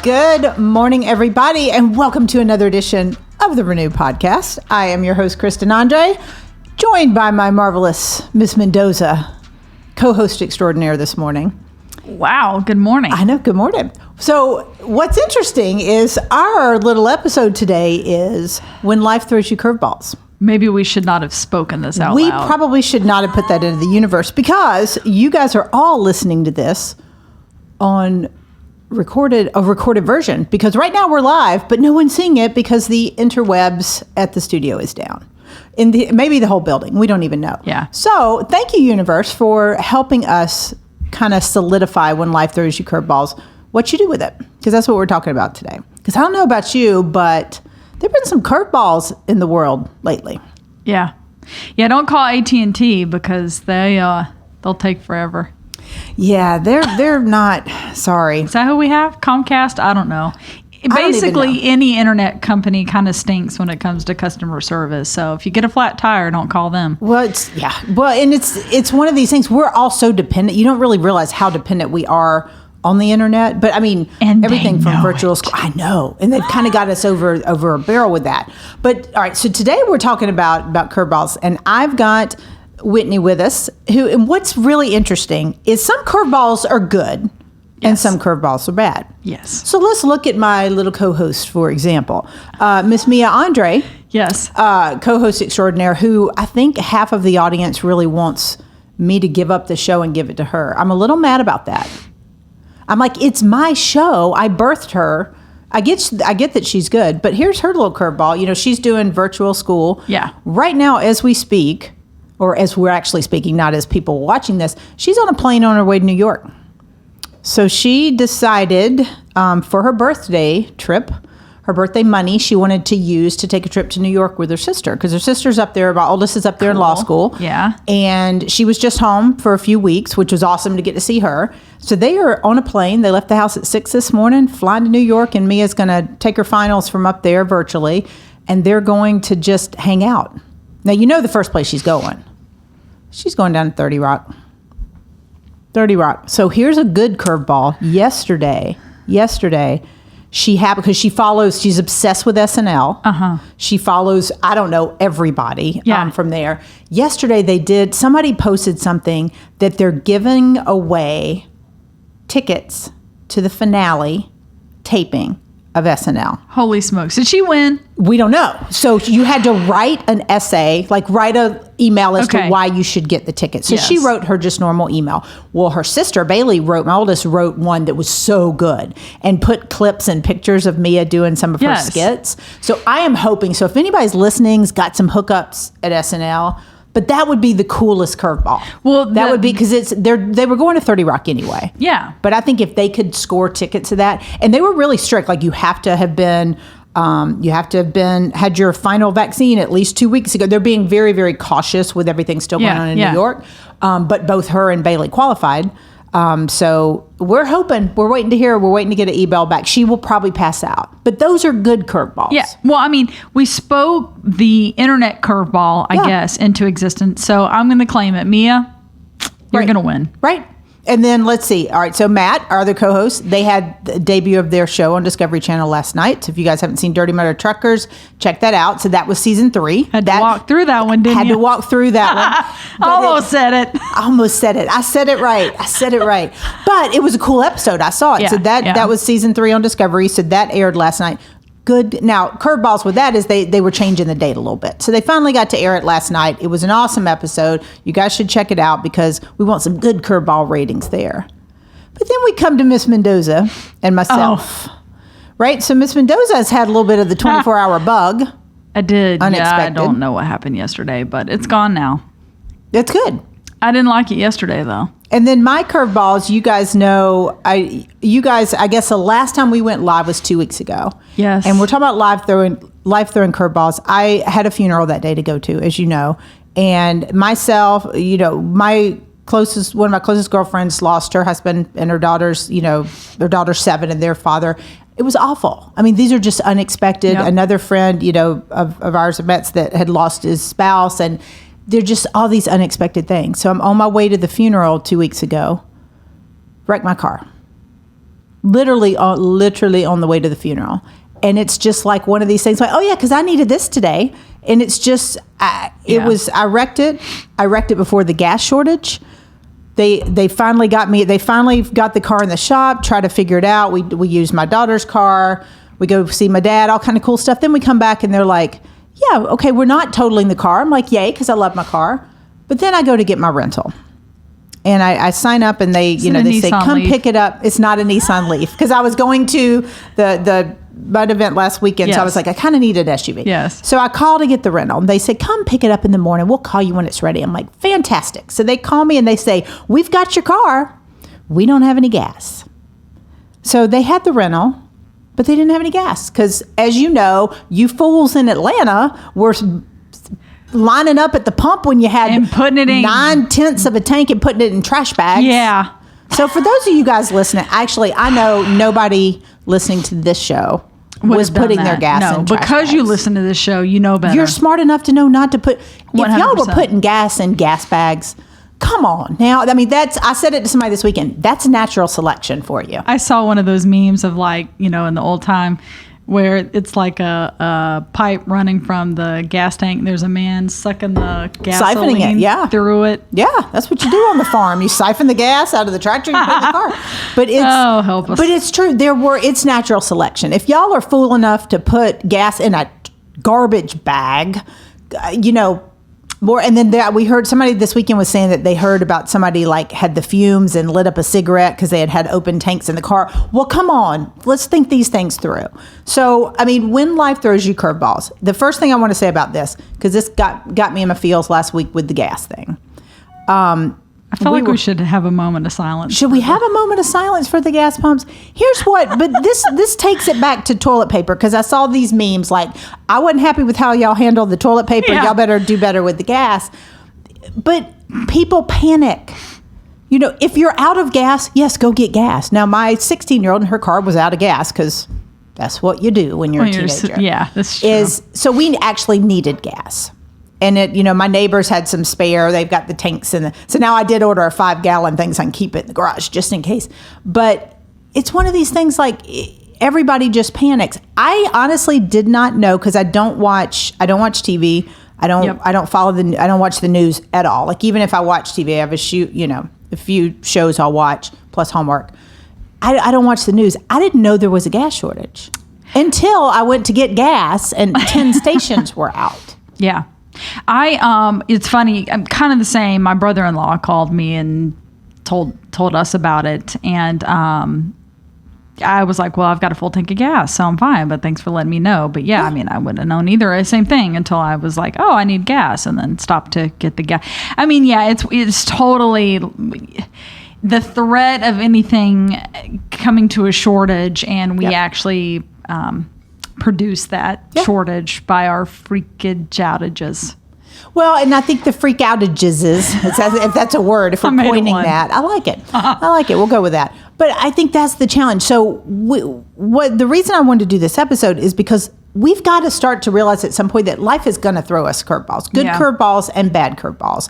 Good morning, everybody, and welcome to another edition of the Renew Podcast. I am your host, Kristen Andre, joined by my marvelous Miss Mendoza, co-host extraordinaire this morning. Wow, good morning. I know, good morning. So what's interesting is our little episode today is when life throws you curveballs. Maybe we should not have spoken this out We loud. probably should not have put that into the universe because you guys are all listening to this on a recorded version, because right now we're live, but no one's seeing it because the interwebs at the studio is down. Maybe the whole building. We don't even know. Yeah. So thank you, universe, for helping us kind of solidify when life throws you curveballs, what you do with it. Because that's what we're talking about today. Because I don't know about you, but there have been some curveballs in the world lately. Yeah. Don't call AT&T because they'll take forever. Yeah, they're not. Sorry. Is that who we have? Comcast? I don't know. Basically, any internet company kind of stinks when it comes to customer service. So if you get a flat tire, don't call them. Well, it's one of these things. We're all so dependent. You don't really realize how dependent we are on the internet. But I mean, and everything from virtual school. I know, and they've kind of got us over a barrel with that. But all right, so today we're talking about curveballs, and I've got Whitney with us. And what's really interesting is some curveballs are good. And some curveballs are bad. Yes. So let's look at my little co-host, for example. Miss Mia Andre. Yes. Co-host extraordinaire, who I think half of the audience really wants me to give up the show and give it to her. I'm a little mad about that. I'm like, it's my show. I birthed her. I get that she's good, but here's her little curveball. You know, she's doing virtual school. Yeah. Right now, as we speak, or as we're actually speaking, not as people watching this, she's on a plane on her way to New York. So she decided for her birthday trip, her birthday money, she wanted to use to take a trip to New York with her sister, because her sister's up there. My oldest is up there in law school. Yeah. And she was just home for a few weeks, which was awesome to get to see her. So they are on a plane. They left the house at 6 this morning, flying to New York, and Mia's going to take her finals from up there virtually, and they're going to just hang out. Now, you know the first place she's going. She's going down to 30 Rock. 30 Rock. So here's a good curveball. Yesterday, because she's obsessed with SNL. Uh-huh. She follows, I don't know, everybody from there. Yesterday somebody posted something that they're giving away tickets to the finale taping of SNL. Holy smokes. Did she win? We don't know. So you had to write an essay, write an email as to why you should get the ticket. So she wrote her just normal email. Well, her sister, Bailey, my oldest, wrote one that was so good and put clips and pictures of Mia doing some of her skits. So I am hoping, so if anybody's listening's got some hookups at SNL, but that would be the coolest curveball. Well, that would be, because they were going to 30 Rock anyway. Yeah. But I think if they could score tickets to that, and they were really strict, like you have to have been had your final vaccine at least 2 weeks ago. They're being very, very cautious with everything still going on in New York. But both her and Bailey qualified. So we're waiting to hear. We're waiting to get an email back. She will probably pass out. But those are good curveballs. Yeah. Well, I mean, we spoke the internet curveball, I guess, into existence. So I'm going to claim it. Mia, you're going to win. Right. And then let's see. All right. So Matt, our other co-host, they had the debut of their show on Discovery Channel last night. So if you guys haven't seen Dirty Motor Truckers, check that out. So that was season 3. Had to walk through that one, didn't you? Had to walk through that one. Almost said it. I said it right. But it was a cool episode. I saw it. Yeah, so that was season 3 on Discovery. So that aired last night. Good. Now, curveballs with that is they were changing the date a little bit. So they finally got to air it last night. It was an awesome episode. You guys should check it out because we want some good curveball ratings there. But then we come to Miss Mendoza and myself. Oh. Right? So Miss Mendoza has had a little bit of the 24-hour bug. I did. Unexpected. Yeah, I don't know what happened yesterday, but it's gone now. That's good. I didn't like it yesterday, though. And then my curveballs, you guys know, I guess the last time we went live was 2 weeks ago. Yes. And we're talking about life throwing curveballs. I had a funeral that day to go to, as you know. And myself, you know, one of my closest girlfriends lost her husband and her daughters, you know, their daughter's 7 and their father. It was awful. I mean, these are just unexpected. Yep. Another friend, you know, of ours, Matt's, that had lost his spouse, and they're just all these unexpected things. So I'm on my way to the funeral 2 weeks ago, wrecked my car. literally on the way to the funeral. And it's just like one of these things like, oh yeah, because I needed this today. And it's just, I wrecked it. I wrecked it before the gas shortage. They finally got me. They finally got the car in the shop, try to figure it out. We used my daughter's car. We go see my dad, all kind of cool stuff. Then we come back and they're like, yeah, okay, we're not totaling the car. I'm like, yay, because I love my car. But then I go to get my rental. And I sign up and they say, come pick it up. It's not a Nissan Leaf. Because I was going to the Bud event last weekend. Yes. So I was like, I kind of need an SUV. Yes. So I call to get the rental. And they say, come pick it up in the morning. We'll call you when it's ready. I'm like, fantastic. So they call me and they say, we've got your car. We don't have any gas. So they had the rental, but they didn't have any gas. Because as you know, you fools in Atlanta were lining up at the pump when you had and putting it in 9/10 of a tank and putting it in trash bags. Yeah. So for those of you guys listening, actually, I know nobody listening to this show was putting their gas in trash because bags. You listen to this show, you know better. You're smart enough to know not to put. 100%. If y'all were putting gas in gas bags, come on. Now, I mean, I said it to somebody this weekend. That's natural selection for you. I saw one of those memes of like, in the old time where it's like a pipe running from the gas tank. And there's a man sucking the gasoline through it. Yeah, that's what you do on the farm. You siphon the gas out of the tractor and put it in the car. But it's help us. But it's true. It's natural selection. If y'all are fool enough to put gas in a garbage bag, more. And then we heard somebody this weekend was saying that they heard about somebody like had the fumes and lit up a cigarette because they had open tanks in the car. Well, come on, let's think these things through. So, I mean, when life throws you curveballs, the first thing I want to say about this, because this got me in my feels last week with the gas thing. I feel like we should have a moment of silence. Should we have a moment of silence for the gas pumps? Here's what, but this takes it back to toilet paper, because I saw these memes like, I wasn't happy with how y'all handled the toilet paper. Yeah. Y'all better do better with the gas. But people panic. If you're out of gas, yes, go get gas. Now, my 16-year-old in her car was out of gas because that's what you do when you're a teenager. Yeah, that's true. So we actually needed gas. And my neighbors had some spare. They've got the tanks so now I did order a 5-gallon thing so I can keep it in the garage just in case. But it's one of these things like everybody just panics. I honestly did not know, because I don't watch TV. I don't follow I don't watch the news at all. Like, even if I watch TV, I have a few shows I'll watch plus homework. I don't watch the news. I didn't know there was a gas shortage until I went to get gas and 10 stations were out. Yeah. It's funny. I'm kind of the same. My brother-in-law called me and told us about it. And, I was like, well, I've got a full tank of gas, so I'm fine, but thanks for letting me know. But yeah, I mean, I wouldn't have known either. Same thing until I was like, oh, I need gas, and then stopped to get the gas. I mean, yeah, it's totally the threat of anything coming to a shortage, and we actually, produce that shortage by our freakage outages. Well, and I think the freak outages if that's a word, if we're coining that, I like it. I like it. We'll go with that. But I think that's the challenge. So the reason I wanted to do this episode is because we've got to start to realize at some point that life is going to throw us curveballs, good curveballs and bad curveballs.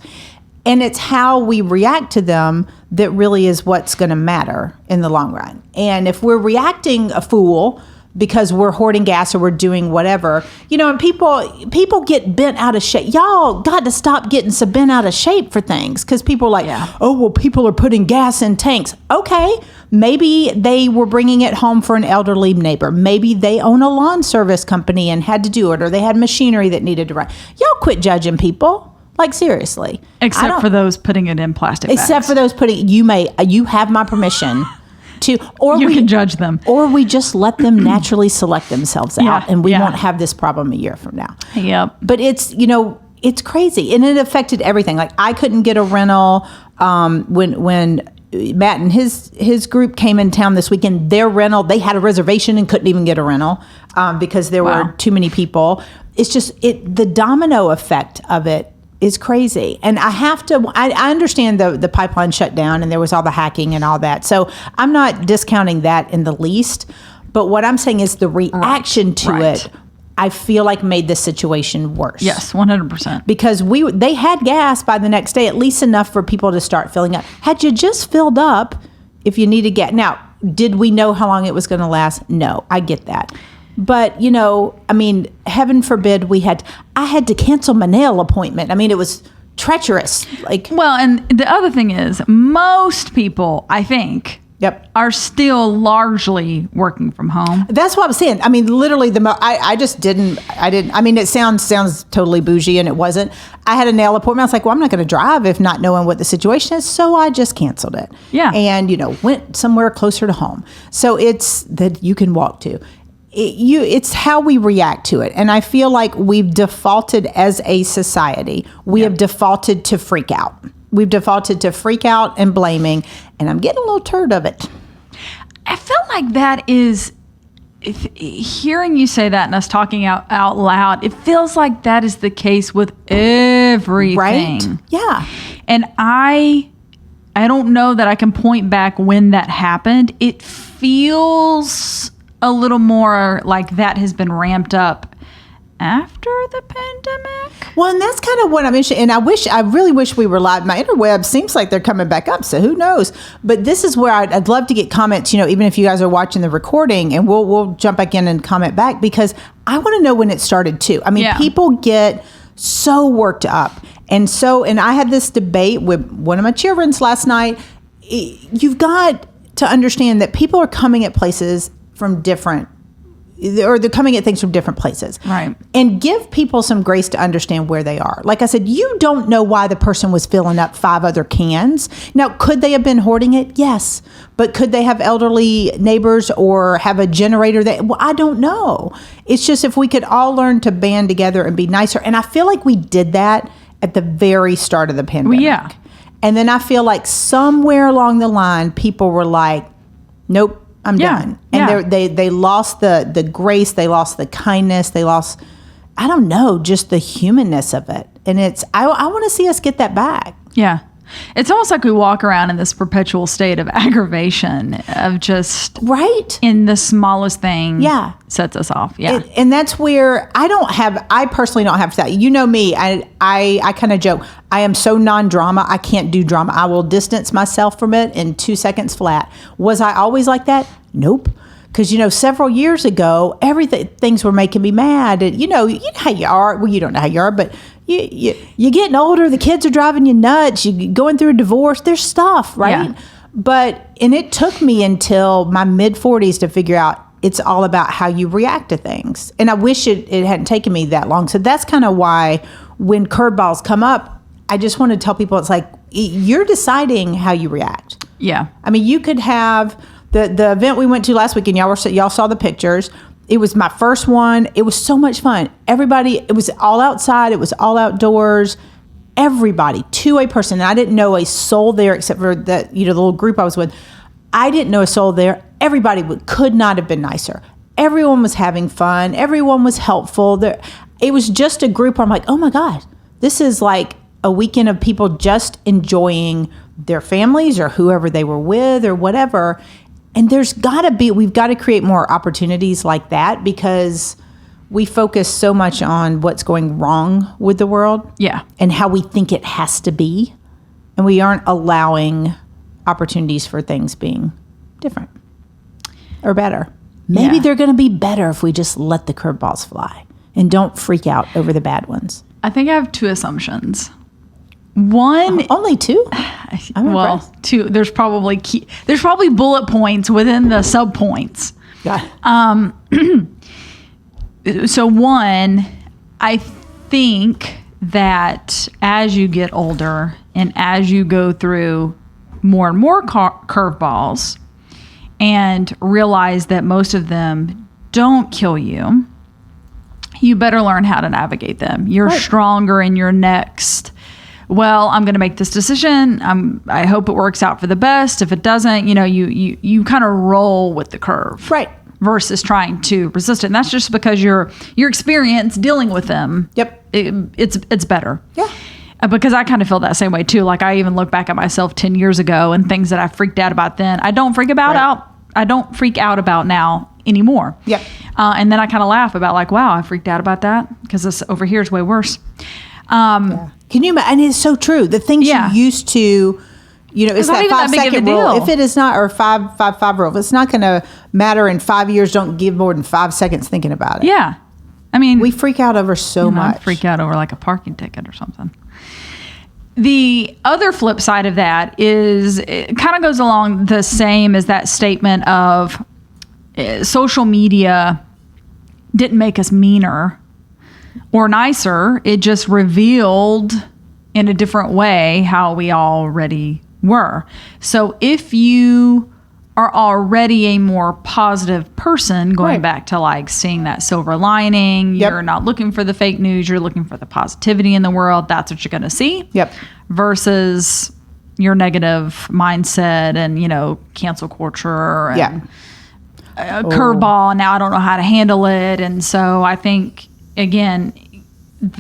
And it's how we react to them that really is what's going to matter in the long run. And if we're reacting a fool because we're hoarding gas or we're doing whatever, and people get bent out of shape. Y'all got to stop getting so bent out of shape for things, because people are like, oh, well, people are putting gas in tanks. Okay, maybe they were bringing it home for an elderly neighbor. Maybe they own a lawn service company and had to do it, or they had machinery that needed to run. Y'all quit judging people. Like, seriously. Except for those putting it in plastic bags. Except for those you have my permission. You can judge them, or we just let them naturally select themselves out, and we won't have this problem a year from now. Yep. But it's it's crazy, and it affected everything. Like, I couldn't get a rental when Matt and his group came in town this weekend. Their rental, they had a reservation and couldn't even get a rental because there were too many people. It's just the domino effect of it is crazy. And I understand the pipeline shut down and there was all the hacking and all that. So I'm not discounting that in the least. But what I'm saying is the reaction to it, I feel like made the situation worse. Yes, 100%. Because they had gas by the next day, at least enough for people to start filling up. Had you just filled up, if you needed gas. Now, Did we know how long it was going to last? No, I get that. But, you know, I mean, heaven forbid I had to cancel my nail appointment. I mean, it was treacherous. Well, and the other thing is, most people, I think, are still largely working from home. That's what I was saying. I mean, literally, I didn't. I mean, it sounds totally bougie, and it wasn't. I had a nail appointment. I was like, well, I'm not going to drive if not knowing what the situation is. So I just canceled it. Yeah. And, you know, went somewhere closer to home. So it's that you can walk to. It's how we react to it. And I feel like we've defaulted as a society. We have defaulted to freak out. We've defaulted to freak out and blaming. And I'm getting a little tired of it. I feel like that is, hearing you say that and us talking out loud, it feels like that is the case with everything. Right? Yeah. And I don't know that I can point back when that happened. It feels a little more like that has been ramped up after the pandemic. Well, and that's kind of what I'm interested in. And I really wish we were live. My interweb seems like they're coming back up, so who knows? But this is where I'd love to get comments, you know, even if you guys are watching the recording, and we'll jump back in and comment back, because I want to know when it started too. I mean, people get so worked up. And I had this debate with one of my children last night. You've got to understand that people are coming at places from different, or they're coming at things from different places. Right. And give people some grace to understand where they are. Like I said, you don't know why the person was filling up 5 other cans. Now, could they have been hoarding it? Yes. But could they have elderly neighbors or have a generator I don't know. It's just, if we could all learn to band together and be nicer. And I feel like we did that at the very start of the pandemic. Well, yeah. And then I feel like somewhere along the line, people were like, nope, I'm done. And they lost the grace, they lost the kindness, they lost, I don't know, just the humanness of it. And I want to see us get that back. Yeah. It's almost like we walk around in this perpetual state of aggravation, of just in the smallest thing sets us off. Yeah. And that's where I personally don't have that. You know me, I kind of joke, I am so non-drama, I can't do drama. I will distance myself from it in 2 seconds flat. Was I always like that? Nope. Because, you know, several years ago, things were making me mad. And, you know how you are. Well, you don't know how you are, but you're getting older. The kids are driving you nuts. You're going through a divorce. There's stuff, right? Yeah. And it took me until my mid-40s to figure out it's all about how you react to things. And I wish it hadn't taken me that long. So that's kind of why when curveballs come up, I just want to tell people, it's like, you're deciding how you react. Yeah. I mean, you could have the event we went to last weekend. Y'all saw the pictures. It was my first one. It was so much fun. Everybody, it was all outside. It was all outdoors. Everybody, to a person. And I didn't know a soul there except for the little group I was with. I didn't know a soul there. Everybody could not have been nicer. Everyone was having fun. Everyone was helpful. It was just a group where I'm like, oh my God, this is like a weekend of people just enjoying their families or whoever they were with or whatever. And we've got to create more opportunities like that, because we focus so much on what's going wrong with the world. Yeah. And how we think it has to be. And we aren't allowing opportunities for things being different or better. Maybe they're going to be better if we just let the curveballs fly and don't freak out over the bad ones. I think I have 2 assumptions. One, only 2? Well, 2. There's probably bullet points within the sub points. Got it. So one, I think that as you get older and as you go through more and more curveballs and realize that most of them don't kill you, you better learn how to navigate them. You're stronger in your next, well, I'm going to make this decision. I hope it works out for the best. If it doesn't, you kind of roll with the curve. Right. Versus trying to resist it. And that's just because your experience dealing with them. Yep. It's better. Yeah. Because I kind of feel that same way too. Like I even look back at myself 10 years ago and things that I freaked out about then, I don't freak out about now anymore. Yep. And then I kind of laugh about like, wow, I freaked out about that because this over here is way worse. Can you imagine? And it's so true. The things you used to It's that 5 second rule. If it is not, or 5 rule, if it's not going to matter in 5 years, don't give more than 5 seconds thinking about it. Yeah. I mean, we freak out over so much. I freak out over like a parking ticket or something. The other flip side of that is it kind of goes along the same as that statement of social media didn't make us meaner or nicer. It just revealed in a different way how we already were. So if you are already a more positive person, going back to like seeing that silver lining, you're not looking for the fake news, you're looking for the positivity in the world, that's what you're going to see. Versus your negative mindset and, cancel culture and a curveball. Now I don't know how to handle it. And so I think, again,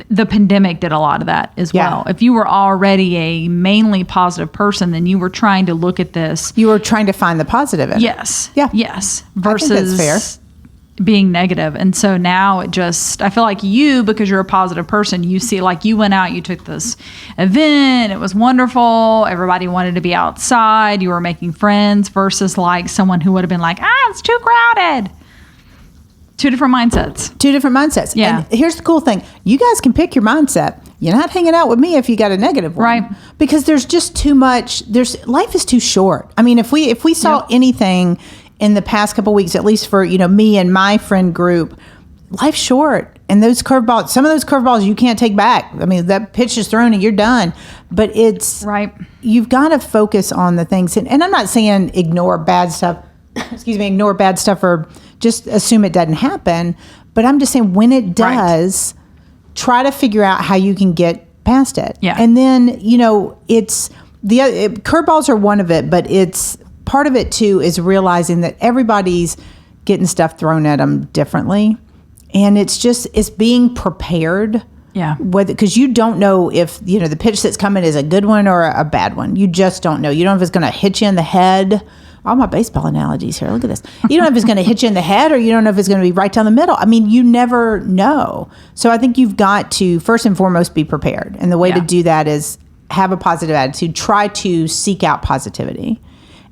the pandemic did a lot of that as well. If you were already a mainly positive person, then you were trying to look at this. You were trying to find the positive in it. Yes. Versus I think that's fair. Being negative. And so now I feel like you, because you're a positive person, you see, like, you went out, you took this event, it was wonderful, everybody wanted to be outside, you were making friends, versus like someone who would have been like, it's too crowded. Two different mindsets. Yeah. And here's the cool thing. You guys can pick your mindset. You're not hanging out with me if you got a negative one. Right. Because there's just too much. Life is too short. I mean, if we saw anything in the past couple of weeks, at least for, me and my friend group, life's short. And those curveballs, some of those curveballs you can't take back. I mean, that pitch is thrown and you're done. But you've got to focus on the things. And I'm not saying ignore bad stuff. Ignore bad stuff or just assume it doesn't happen. But I'm just saying, when it does, try to figure out how you can get past it. Yeah. And then, it's curveballs are one of it, but it's part of it too is realizing that everybody's getting stuff thrown at them differently. And it's being prepared. Yeah. Because you don't know if, the pitch that's coming is a good one or a bad one. You just don't know. You don't know if it's going to hit you in the head. All my baseball analogies here. Look at this. You don't know if it's going to hit you in the head, or you don't know if it's going to be right down the middle. I mean, you never know. So I think you've got to, first and foremost, be prepared. And the way to do that is have a positive attitude. Try to seek out positivity.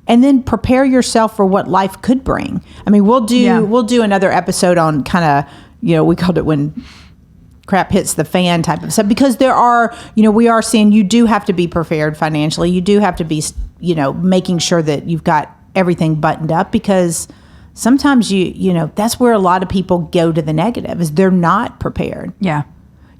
And then prepare yourself for what life could bring. I mean, we'll do another episode on kind of, we called it when crap hits the fan type of stuff, because there are, we are seeing you do have to be prepared financially. You do have to be, making sure that you've got everything buttoned up, because sometimes that's where a lot of people go to the negative, is they're not prepared. Yeah.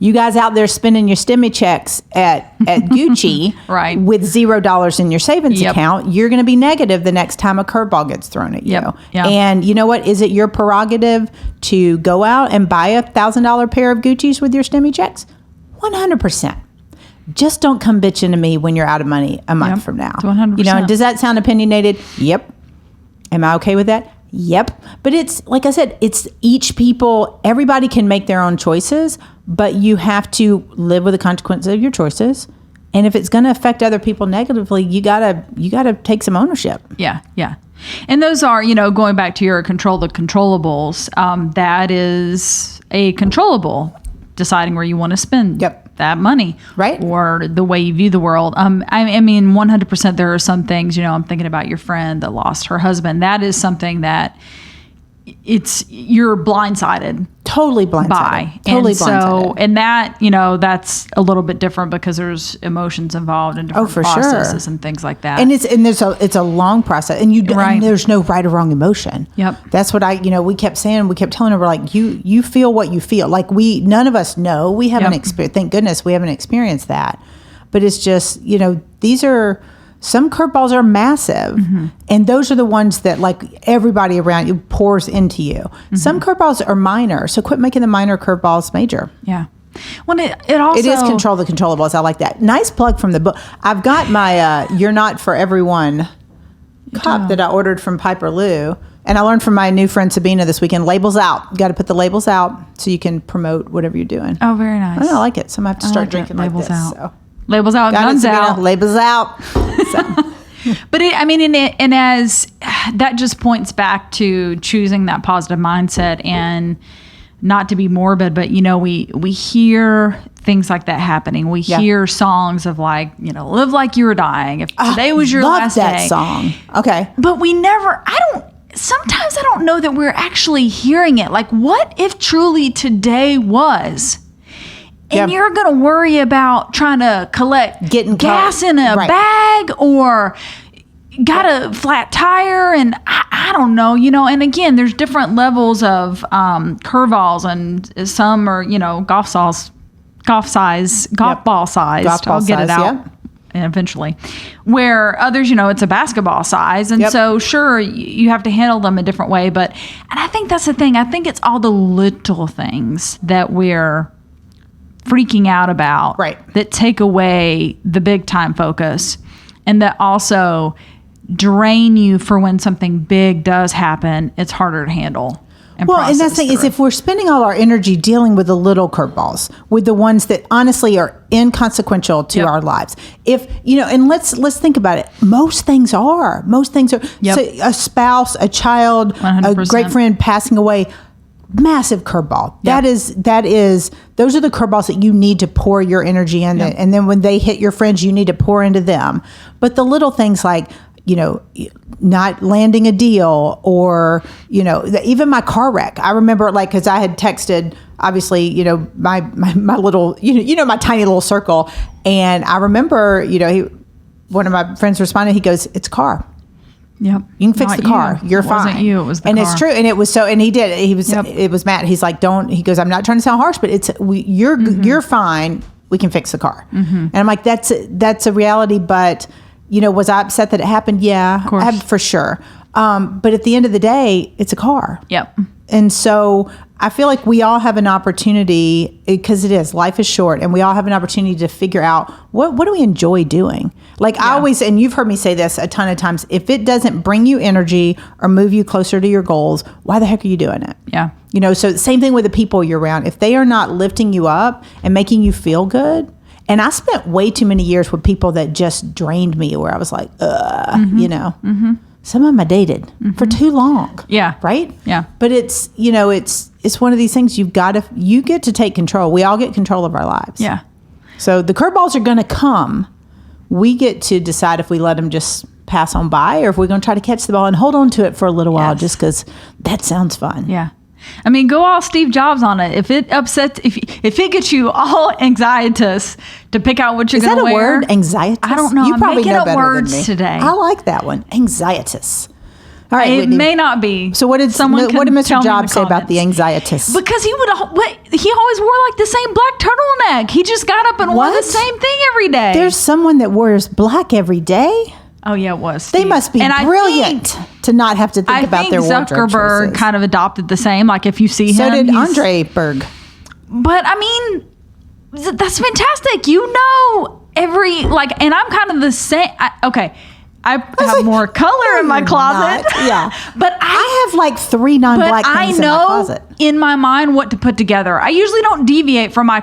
You guys out there spending your stimmy checks at Gucci right. with $0 in your savings account, you're going to be negative the next time a curveball gets thrown at you. Yep. And you know what? Is it your prerogative to go out and buy $1,000 pair of Gucci's with your stimmy checks? 100%. Just don't come bitching to me when you're out of money a month from now. 100%. Does that sound opinionated? Yep. Am I okay with that? Yep. But it's, like I said, it's everybody can make their own choices, but you have to live with the consequences of your choices. And if it's going to affect other people negatively, you gotta take some ownership. Yeah. Yeah. And those are, going back to your control the controllables, that is a controllable, deciding where you want to spend that money, right? Or the way you view the world. I mean, 100%. There are some things. I'm thinking about your friend that lost her husband. That is something that you're blindsided. Totally blindsided. By. Totally and blindsided. So, and that, that's a little bit different because there's emotions involved and different processes and things like that. And it's a long process, and and there's no right or wrong emotion. Yep. That's what we kept saying. We kept telling her, we're like, you feel what you feel. Like none of us know. We haven't experienced. Thank goodness we haven't experienced that. But it's just, these are. Some curveballs are massive, and those are the ones that, like, everybody around you pours into you. Mm-hmm. Some curveballs are minor, so quit making the minor curveballs major. Yeah. Well, it also... It is control the controllables. I like that. Nice plug from the book. I've got my You're Not For Everyone cup that I ordered from Piper Lou, and I learned from my new friend Sabina this weekend, labels out. You got to put the labels out so you can promote whatever you're doing. Oh, very nice. I like it, so I'm going to have to start drinking like this. Out. So. Labels out, guns out. Labels out. So. But and as that just points back to choosing that positive mindset and not to be morbid, but we hear things like that happening. We hear songs of like, live like you were dying. If today was your last day. Love that song. Okay. But sometimes I don't know that we're actually hearing it. Like, what if truly today was? And you're going to worry about trying to collect gas in a bag or got a flat tire, and I don't know, and again, there's different levels of curveballs, and some are, golf ball size. I'll get it out eventually. Where others, it's a basketball size. And so sure, you have to handle them a different way. And I think that's the thing. I think it's all the little things that we're freaking out about that take away the big time focus, and that also drain you for when something big does happen. It's harder to handle. And that's the thing is, if we're spending all our energy dealing with the little curveballs, with the ones that honestly are inconsequential to our lives, and let's think about it. Most things are. So a spouse, a child, 100%. A great friend passing away. Massive curveball. That is. Those are the curveballs that you need to pour your energy in, and then when they hit your friends, you need to pour into them. But the little things like, not landing a deal, or, even my car wreck. I remember, because I had texted, obviously, my little, my tiny little circle. And I remember, one of my friends responded, he goes, "It's a car. Yep. You can fix the car. You're fine." It wasn't you, it was the car. And it's true. And it was so, and he did. It was Matt. He's like, he goes, "I'm not trying to sound harsh, but you're fine. We can fix the car." Mm-hmm. And I'm like, that's a reality. But, was I upset that it happened? Yeah, of course. For sure. But at the end of the day, it's a car. Yep. And so I feel like we all have an opportunity, because life is short, and we all have an opportunity to figure out what do we enjoy doing. I always, and you've heard me say this a ton of times, if it doesn't bring you energy or move you closer to your goals, why the heck are you doing it? Yeah. So same thing with the people you're around. If they are not lifting you up and making you feel good. And I spent way too many years with people that just drained me, where I was like, Mm-hmm. Some of them I dated for too long. Yeah. Right? Yeah. But it's one of these things you get to take control. We all get control of our lives. Yeah. So the curveballs are going to come. We get to decide if we let them just pass on by, or if we're going to try to catch the ball and hold on to it for a little while, just because that sounds fun. Yeah. I mean, go all Steve Jobs on it. If it upsets, if it gets you all anxietous to pick out what you're going to wear. Is that a word? Anxietous? I don't know. You probably know better words than me. Today. I like that one. Anxietous. All right, it Whitney. may not be. So what did Mr. Jobs say about the anxietous? Because he always wore like the same black turtleneck. He just got up and wore the same thing every day. There's someone that wears black every day. Oh yeah, it was. Steve. They must be brilliant to not have to think about their wardrobe choices. Zuckerberg kind of adopted the same. Like if you see him, so did Andre Berg. But I mean, that's fantastic. And I'm kind of the same. I have more color in my closet. Yeah. But I have 3 non-black things in my closet. In my mind what to put together. I usually don't deviate from my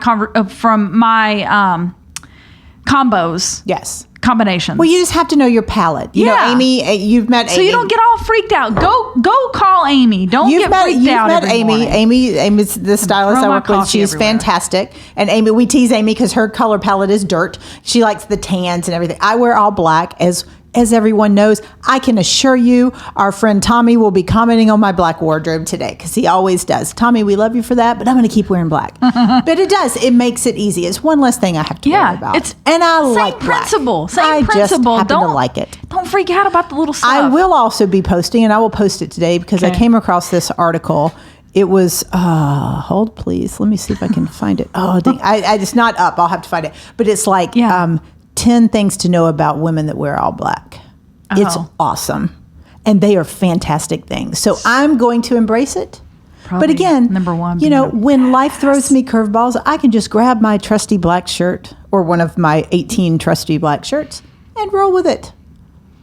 combos. Yes. Combinations. Well, you just have to know your palette. You know, Amy, you've met Amy. So you don't get all freaked out. Go call Amy. Don't get freaked out. You've met Amy. Amy's the stylist I work with. She's fantastic. And Amy, we tease Amy because her color palette is dirt. She likes the tans and everything. I wear all black, as everyone knows. I can assure you our friend Tommy will be commenting on my black wardrobe today, because he always does. Tommy, we love you for that, but I'm going to keep wearing black. But it makes it easy. It's one less thing I have to worry about. And I like black. Same principle. Just happen to like it. Don't freak out about the little stuff. I will also be posting, and I will post it today, because I came across this article. It was, hold please. Let me see if I can find it. Oh, it's not up. I'll have to find it. But it's 10 things to know about women that wear all black. Oh. It's awesome. And they are fantastic things. So I'm going to embrace it. Probably but again, number one, when life throws me curveballs, I can just grab my trusty black shirt, or one of my 18 trusty black shirts, and roll with it.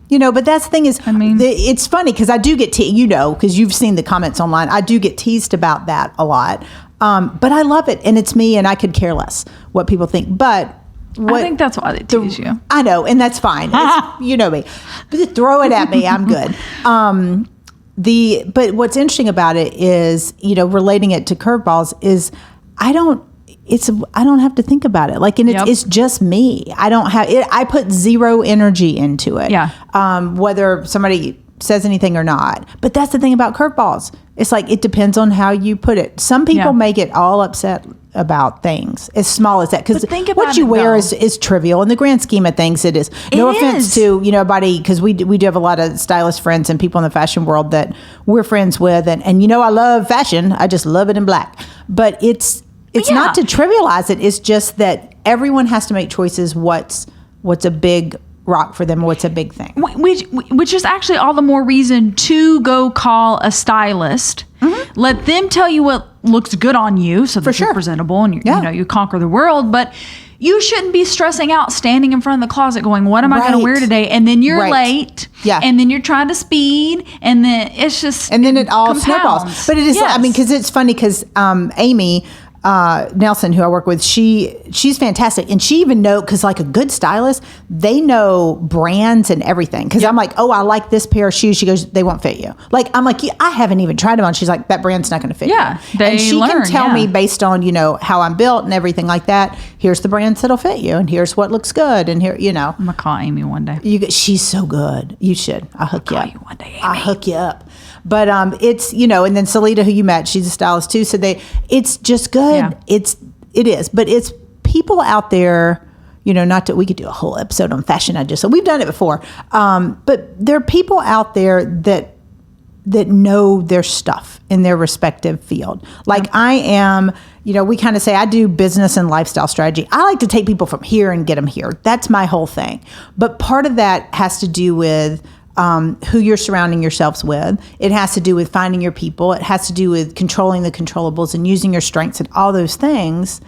But that's the thing is, it's funny because I do get because you've seen the comments online. I do get teased about that a lot. But I love it. And it's me, and I could care less what people think. But I think that's why they tease you. I know, and that's fine. You know me. But throw it at me. I'm good. But what's interesting about it is, relating it to curveballs is I don't have to think about it. Like, and it's just me. I don't have it. I put zero energy into it. Yeah. Whether somebody says anything or not. But that's the thing about curveballs. It's like, it depends on how you put it. Some people may get all upset about things as small as that, because what you wear is trivial in the grand scheme of things. It is. No offense to anybody, because we do have a lot of stylist friends and people in the fashion world that we're friends with, and I love fashion. I just love it in black. But it's not to trivialize it. It's just that everyone has to make choices. What's a big rock for them, what's a big thing, which is actually all the more reason to go call a stylist. Let them tell you what looks good on you, so that you're presentable and you conquer the world. But you shouldn't be stressing out standing in front of the closet going, what am I going to wear today? And then you're late. And then you're trying to speed, and then it's just, and then it all snowballs. But it is, I mean, because it's funny, because Amy Nelson, who I work with, she's fantastic, and she even because like a good stylist, they know brands and everything. Because I'm like, oh, I like this pair of shoes. She goes, they won't fit you. Like, I'm like, I haven't even tried them on. She's like, that brand's not going to fit you. And she can tell me based on how I'm built and everything like that. Here's the brands that'll fit you, and here's what looks good, and here I'm gonna call Amy one day. She's so good. You should. I'll hook you up. You one day, Amy. I'll hook you up. But it's and then Salita, who you met, she's a stylist too. So it's just good. Yeah. It is, but it's people out there. Not that we could do a whole episode on fashion. So we've done it before. But there are people out there that know their stuff in their respective field. Like I am. We kind of say I do business and lifestyle strategy. I like to take people from here and get them here. That's my whole thing. But part of that has to do with who you're surrounding yourselves with. It has to do with finding your people. It has to do with controlling the controllables and using your strengths and all those things,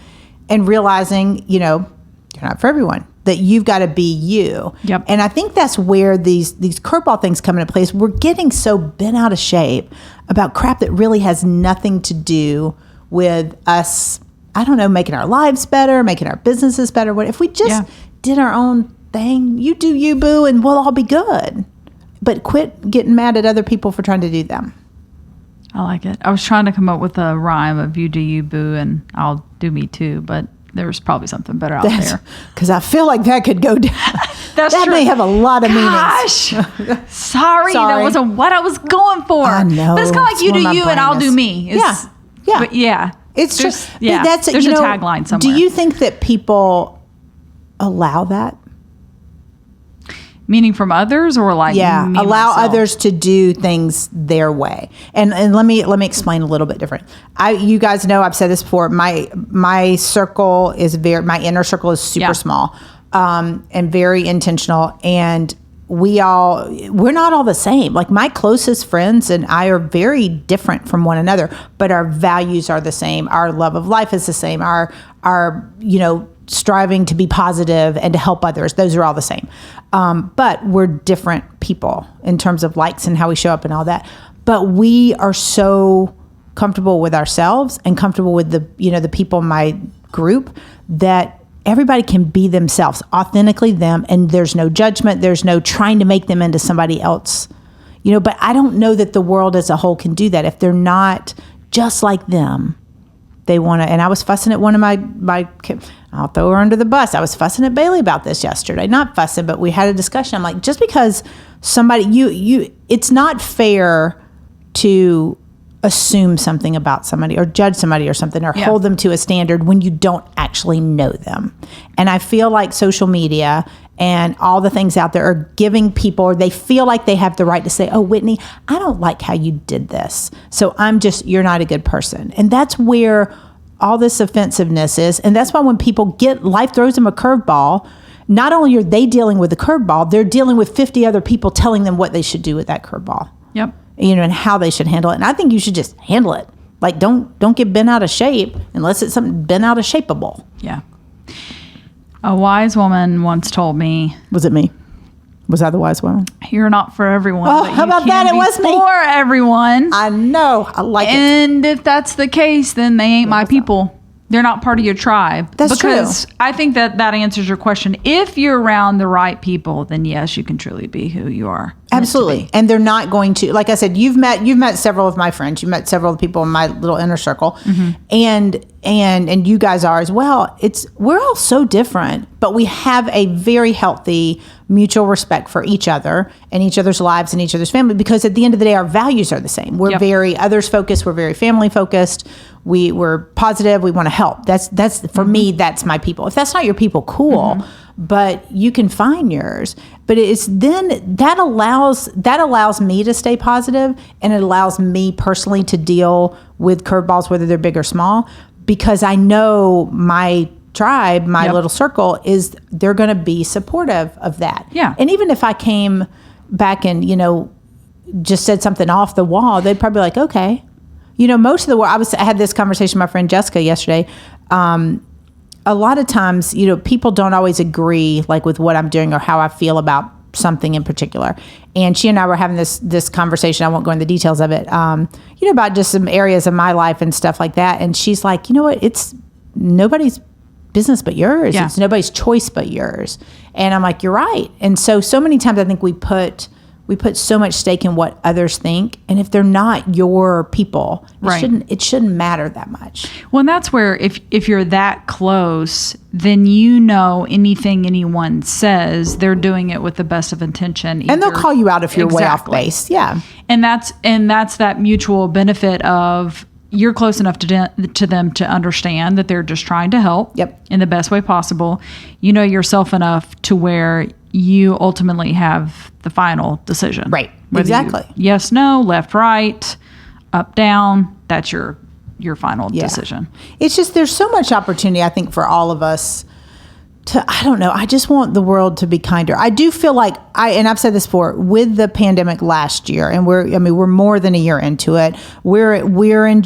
and realizing, you're not for everyone, that you've got to be you. Yep. And I think that's where these curveball things come into place. We're getting so bent out of shape about crap that really has nothing to do with us, I don't know, making our lives better, making our businesses better. What if we just did our own thing? You do you, boo, and we'll all be good. But quit getting mad at other people for trying to do them. I like it. I was trying to come up with a rhyme of you do you, boo, and I'll do me too, but there's probably something better out there. Because I feel like that could go down. That may have a lot of meanings. Sorry, that wasn't what I was going for. I know. But it's kind of like you do you and I'll do me. But it's just, there's a tagline somewhere. Do you think that people allow that? Meaning from others, or like allow myself? Others to do things their way. And let me explain a little bit different. You guys know I've said this before. My circle is my inner circle is super small, and very intentional. And we're not all the same. Like my closest friends and I are very different from one another, but our values are the same. Our love of life is the same. Our striving to be positive and to help others, those are all the same. But we're different people in terms of likes and how we show up and all that. But we are so comfortable with ourselves and comfortable with the people in my group that everybody can be themselves, authentically them, and there's no judgment. There's no trying to make them into somebody else. But I don't know that the world as a whole can do that. If they're not just like them, they want to. And I was fussing at one of my I'll throw her under the bus. I was fussing at Bailey about this yesterday. Not fussing, but we had a discussion. I'm like, just because somebody, it's not fair to assume something about somebody or judge somebody or something or hold them to a standard when you don't actually know them. And I feel like social media and all the things out there are giving people, or they feel like they have the right to say, oh, Whitney, I don't like how you did this. So you're not a good person. And that's where all this offensiveness is. And that's why when people life throws them a curveball, not only are they dealing with the curveball, they're dealing with 50 other people telling them what they should do with that curveball. Yep. And how they should handle it. And I think you should just handle it. Like, don't get bent out of shape unless it's something bent out of shapeable. Yeah. A wise woman once told me. Was it me? Was I the wise woman? You're not for everyone. Oh, how about that? It was me. For everyone. I know. I like it. And if that's the case, then they ain't my people. They're not part of your tribe. That's because true. I think that answers your question. If you're around the right people, then yes, you can truly be who you are. Absolutely. And they're not going to, like I said, you've met several of my friends. You met several of the people in my little inner circle. Mm-hmm. And you guys are as well. We're all so different, but we have a very healthy mutual respect for each other and each other's lives and each other's family, because at the end of the day, our values are the same. We're very others focused. We're very family focused. We're positive. We want to help. That's for me, that's my people. If that's not your people, cool. Mm-hmm. But you can find yours. But it's then that allows me to stay positive, and it allows me personally to deal with curveballs, whether they're big or small, because I know my tribe, my little circle, they're going to be supportive of that. Yeah. And even if I came back and, just said something off the wall, they'd probably be like, okay. Most of the world, I had this conversation with my friend Jessica yesterday. A lot of times, people don't always agree like with what I'm doing or how I feel about something in particular. And she and I were having this conversation. I won't go into the details of it, about just some areas of my life and stuff like that. And she's like, you know what? It's nobody's business but yours. Yeah. It's nobody's choice but yours. And I'm like, you're right. And so many times I think we put so much stake in what others think, and if they're not your people, it shouldn't matter that much. Well, and that's where if you're that close, then anything anyone says, they're doing it with the best of intention. And they'll call you out if you're way off base. Yeah. And that's that mutual benefit of you're close enough to them to understand that they're just trying to help in the best way possible. You know yourself enough to where you ultimately have the final decision. Right. Exactly. Yes, no, left, right, up, down. That's your final decision. It's just, there's so much opportunity, I think, for all of us I don't know. I just want the world to be kinder. I do feel like and I've said this before, with the pandemic last year, and we're more than a year into it. We're in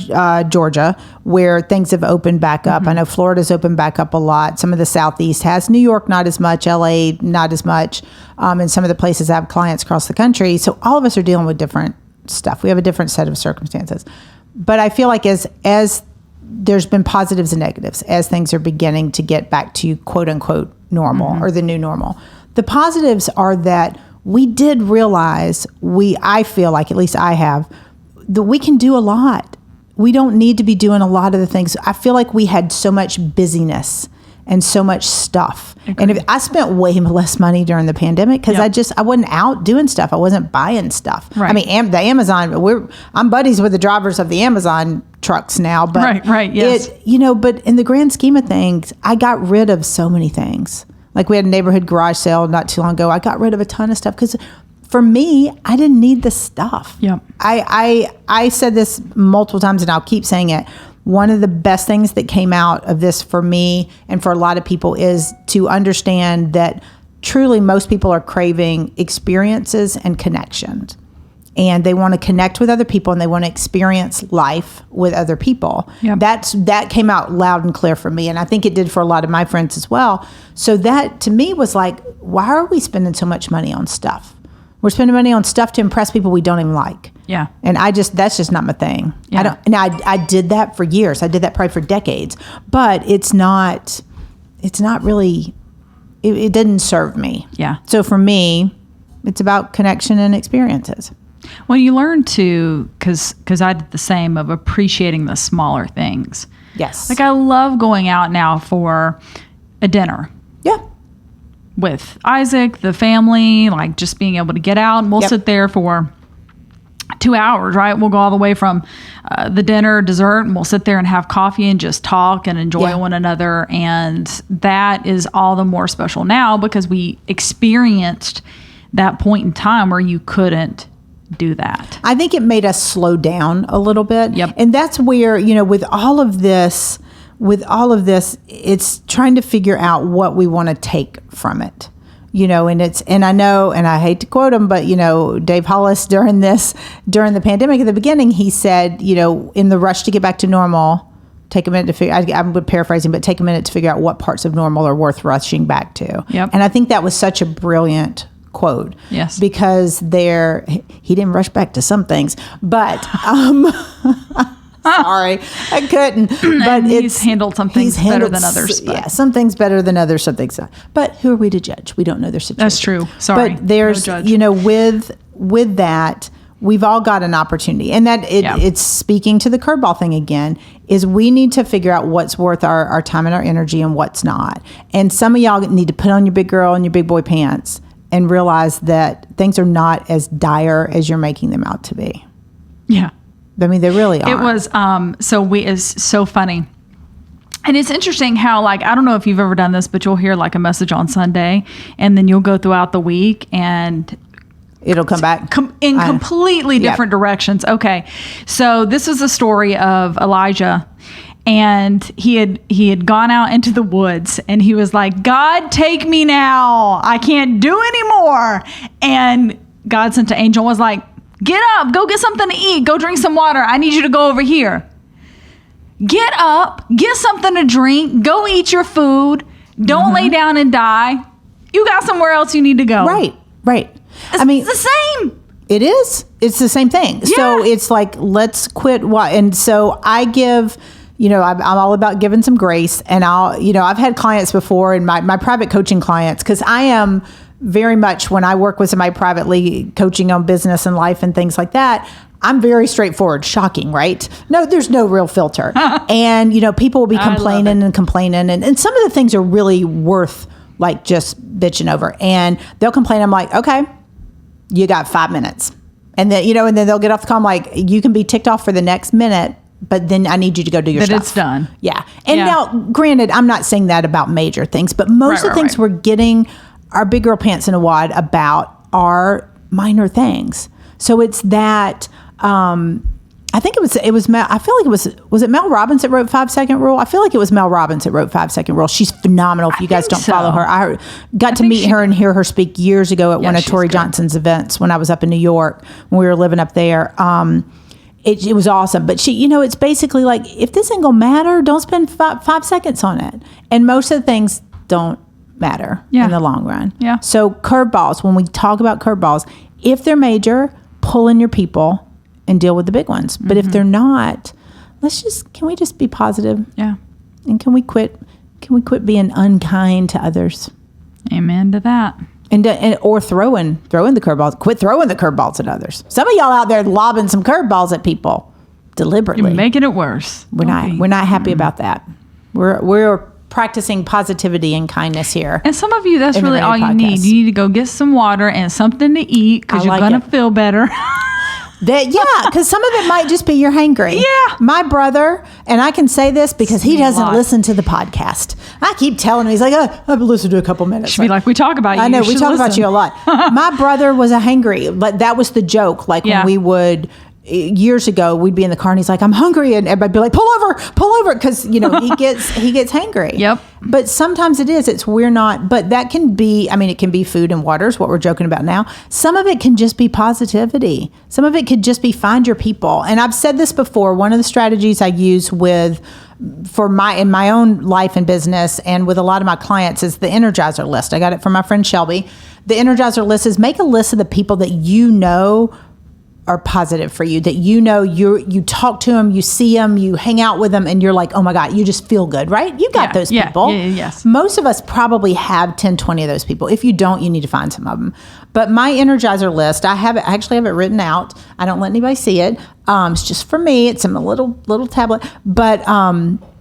Georgia, where things have opened back up. Mm-hmm. I know Florida's opened back up a lot. Some of the Southeast has. New York, not as much. LA, not as much. And some of the places have clients across the country. So all of us are dealing with different stuff. We have a different set of circumstances. But I feel like as there's been positives and negatives as things are beginning to get back to quote unquote normal, mm-hmm. or the new normal. The positives are that we did realize I feel like, at least I have, that we can do a lot. We don't need to be doing a lot of the things. I feel like we had so much busyness and so much stuff. Agreed. And I spent way less money during the pandemic because I wasn't out doing stuff. I wasn't buying stuff. Right. I mean, the Amazon, I'm buddies with the drivers of the Amazon trucks now, but right, yes. But in the grand scheme of things, I got rid of so many things. Like we had a neighborhood garage sale not too long ago. I got rid of a ton of stuff because for me, I didn't need the stuff. Yep. I said this multiple times and I'll keep saying it. One of the best things that came out of this for me and for a lot of people is to understand that truly most people are craving experiences and connections. And they want to connect with other people and they want to experience life with other people. Yep. That came out loud and clear for me. And I think it did for a lot of my friends as well. So that to me was like, why are we spending so much money on stuff? We're spending money on stuff to impress people we don't even like. Yeah. And that's just not my thing. Yeah. I did that for years. I did that probably for decades, but it's not really, it didn't serve me. Yeah. So for me, it's about connection and experiences. Well, you learn to, because I did the same, of appreciating the smaller things. Yes. Like I love going out now for a dinner. Yeah. With Isaac, the family, like just being able to get out, and we'll sit there for 2 hours, right? We'll go all the way from the dinner, dessert, and we'll sit there and have coffee and just talk and enjoy one another. And that is all the more special now because we experienced that point in time where you couldn't do that. I think it made us slow down a little bit. Yep. And that's where, with all of this, it's trying to figure out what we want to take from it. And I know, and I hate to quote him, but Dave Hollis during the pandemic at the beginning, he said, in the rush to get back to normal, take a minute to figure, I'm paraphrasing, but take a minute to figure out what parts of normal are worth rushing back to. Yep. And I think that was such a brilliant quote. Yes. Because he didn't rush back to some things, but Sorry, I couldn't. But he's handled some things better than others. Yeah, some things better than others, some things not. But who are we to judge? We don't know their situation. That's true. Sorry. But there's, with that, we've all got an opportunity. And that it's speaking to the curveball thing again, is we need to figure out what's worth our time and our energy and what's not. And some of y'all need to put on your big girl and your big boy pants and realize that things are not as dire as you're making them out to be. Yeah. I mean, they really are. It was it's so funny. And it's interesting how, like, I don't know if you've ever done this, but you'll hear like a message on Sunday and then you'll go throughout the week and it'll come back in completely different directions. Okay. So this is a story of Elijah, and he had gone out into the woods and he was like, God, take me now. I can't do anymore. And God sent an angel and was like, get up, go get something to eat, go drink some water. I need you to go over here. Get up, get something to drink, go eat your food. Don't lay down and die. You got somewhere else you need to go. Right. It's the same. It is. It's the same thing. Yeah. So it's like, let's quit. And so I give, I'm all about giving some grace. And I've had clients before, and my private coaching clients, because I am very much, when I work with somebody privately coaching on business and life and things like that, I'm very straightforward. Shocking, right? No, there's no real filter. And, people will be complaining and complaining. And some of the things are really worth like just bitching over. And they'll complain. I'm like, okay, you got 5 minutes. And then, and then they'll get off the call. I'm like, you can be ticked off for the next minute, but then I need you to go do your stuff. It's done. Yeah. And now, granted, I'm not saying that about major things, but most of the things we're getting our big girl pants in a wad about are minor things. So it's that, I think it was I feel like was it Mel Robbins that wrote 5 Second Rule? I feel like it was Mel Robbins that wrote 5 Second Rule. She's phenomenal. If you guys don't follow her, I got to meet her and hear her speak years ago at one of Tori Johnson's events when I was up in New York, when we were living up there. It was awesome. But she, it's basically like, if this ain't gonna matter, don't spend 5 seconds on it. And most of the things don't matter in the long run. Yeah. So curveballs, when we talk about curveballs, if they're major, pull in your people and deal with the big ones. But if they're not, can we just be positive? Yeah. And can we quit being unkind to others? Amen to that. Or throwing the curveballs. Quit throwing the curveballs at others. Some of y'all out there lobbing some curveballs at people deliberately. You're making it worse. We're not happy about that. We're practicing positivity and kindness here. And some of you, that's really all you need. You need to go get some water and something to eat, because you're going to feel better. Because some of it might just be you're hangry. Yeah. My brother, and I can say this because he doesn't listen to the podcast. I keep telling him, he's like, I've listened to a couple minutes. Should be like, we talk about you. I know, we talk about you a lot. My brother was a hangry, but that was the joke. Like when we would, years ago, we'd be in the car and he's like, I'm hungry. And everybody'd be like, pull over. Because, he gets hangry. Yep. But sometimes we're not, but that can be, it can be food and water is what we're joking about now. Some of it can just be positivity. Some of it could just be find your people. And I've said this before, one of the strategies I use in my own life and business and with a lot of my clients is the Energizer list. I got it from my friend Shelby. The Energizer list is make a list of the people that are positive for you, that you talk to them, you see them, you hang out with them, and you're like, oh my God, you just feel good, right? You got those people. Yes. Most of us probably have 10, 20 of those people. If you don't, you need to find some of them. But my Energizer list, I actually have it written out. I don't let anybody see it. It's just for me. It's in a little tablet. But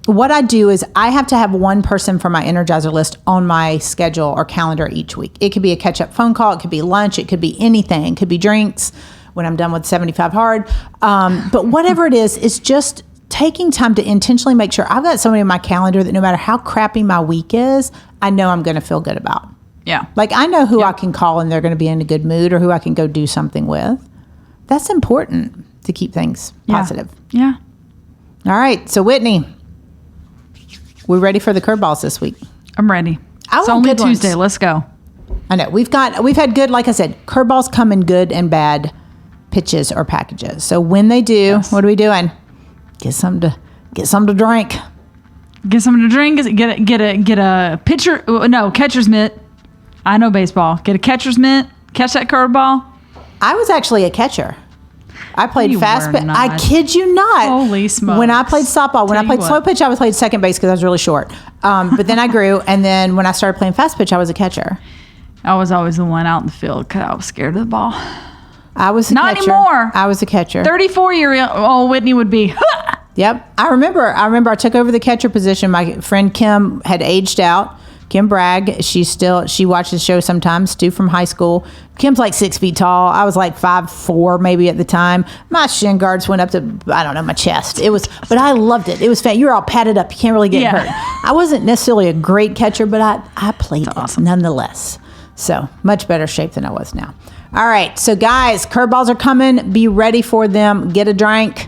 what I do is I have to have one person for my Energizer list on my schedule or calendar each week. It could be a catch-up phone call. It could be lunch. It could be anything. It could be drinks when I'm done with 75 hard. But whatever it is, it's just taking time to intentionally make sure I've got somebody in my calendar that no matter how crappy my week is, I know I'm going to feel good about. Yeah. Like I know who I can call and they're going to be in a good mood, or who I can go do something with. That's important to keep things positive. Yeah. All right. So Whitney, we're ready for the curveballs this week. I'm ready. It's only Tuesday. Let's go. I know we've had good, like I said, curveballs come in good and bad pitches or packages. So when they do, what are we doing? Get some to drink. Get something to drink. Get a pitcher. No, catcher's mitt. I know baseball. Get a catcher's mitt. Catch that curveball. I was actually a catcher. I played You fast were pitch. I not. kid you not. Holy smokes. When I played softball, when I Tell played you slow what. pitch, I played second base because I was really short. But then I grew, and then when I started playing fast pitch, I was a catcher. I was always the one out in the field because I was scared of the ball. I was a Not catcher. anymore. I was a catcher. 34-year-old Whitney would be. Yep. I remember I took over the catcher position. My friend Kim had aged out. Kim Bragg, she watches the show sometimes, too, from high school. Kim's like 6 feet tall. I was like 5'4" maybe at the time. My shin guards went up to, I don't know, my chest. But I loved it. It was fun. You were all padded up. You can't really get hurt. I wasn't necessarily a great catcher, but I played it nonetheless. So much better shape than I was now. All right. So guys, curveballs are coming. Be ready for them. Get a drink.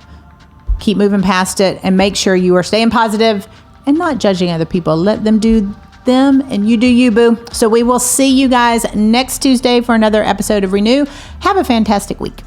Keep moving past it, and make sure you are staying positive and not judging other people. Let them do them and you do you, boo. So we will see you guys next Tuesday for another episode of Renew. Have a fantastic week.